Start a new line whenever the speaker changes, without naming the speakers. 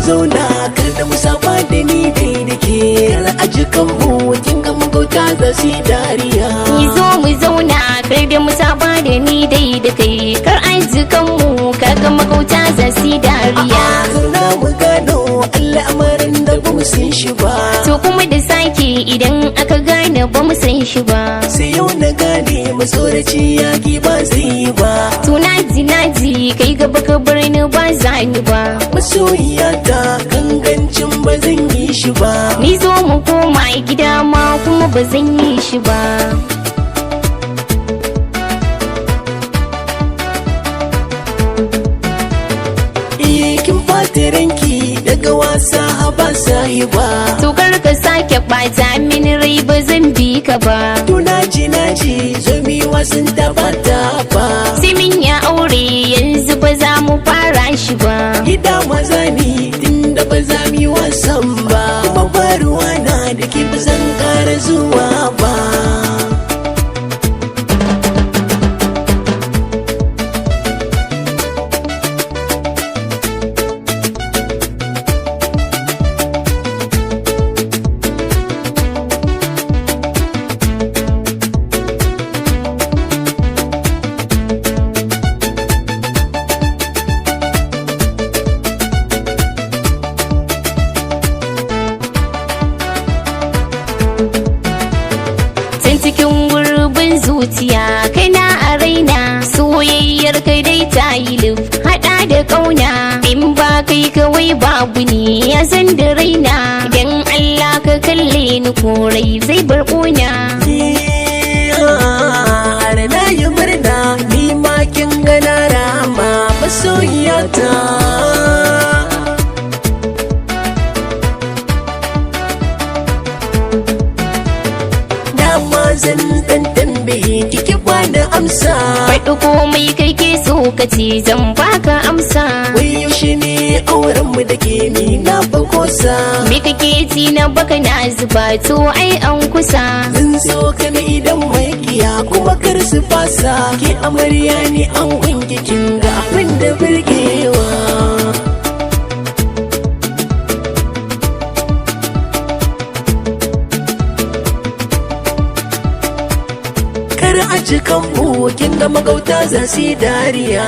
zauna kar da mu saba da ni dai da ke kar a jikan mu kin ga magauta za su yi dariya
Ni zo mu zauna kar da mu saba da ni dai da kai kar an jikan mu kaga magauta za su yi dariya
zauna mu gano al'amarin da ba mu san shi ba
to kuma da sake idan aka gane ba mu san shi ba
sai yau na gane matsoraci yaki ba zai yi ba
to naji kai gaba ka bar ni ba za ni ba
masoyiya ta gangancin ba zan yi shi ba
ni zo mu koma gida ma kuma ba zan yi shi ba
kin bata ranki daga wasa ba sai ba
to kar ka sake bata min rai ba zan bi ka ba
to naji zo mi wasan da bata ba
sai min ya aure yanzu ba za mu fara shi ba
gida maza ni tunda ba za mu yi wasan ba kuma ba ruwa na da ke ba zan kara zuwa ba
cikin gurbin zuciya kana a raina soyayyar kai dai ta yi lif hada da kauna in ba kai kawai babu ne ya san da raina idan Allah ka kalle ni korai zai bar ƙuna
har na yi murna ni ma kin gana rama masoyiyata zan dan tambaye kike ba da amsa
faɗi komai kai ke so ka ce zan baka amsa
wai yaushe ne auren mu da ke ni na bakosa
me kake ji na baka na zuba to ai an kusa
zan so ka na idan mai kiya kuma kar su fasa ke amarya ne an wanke kin ga abin da burgewa a cikin mu kin ga magauta za su yi dariya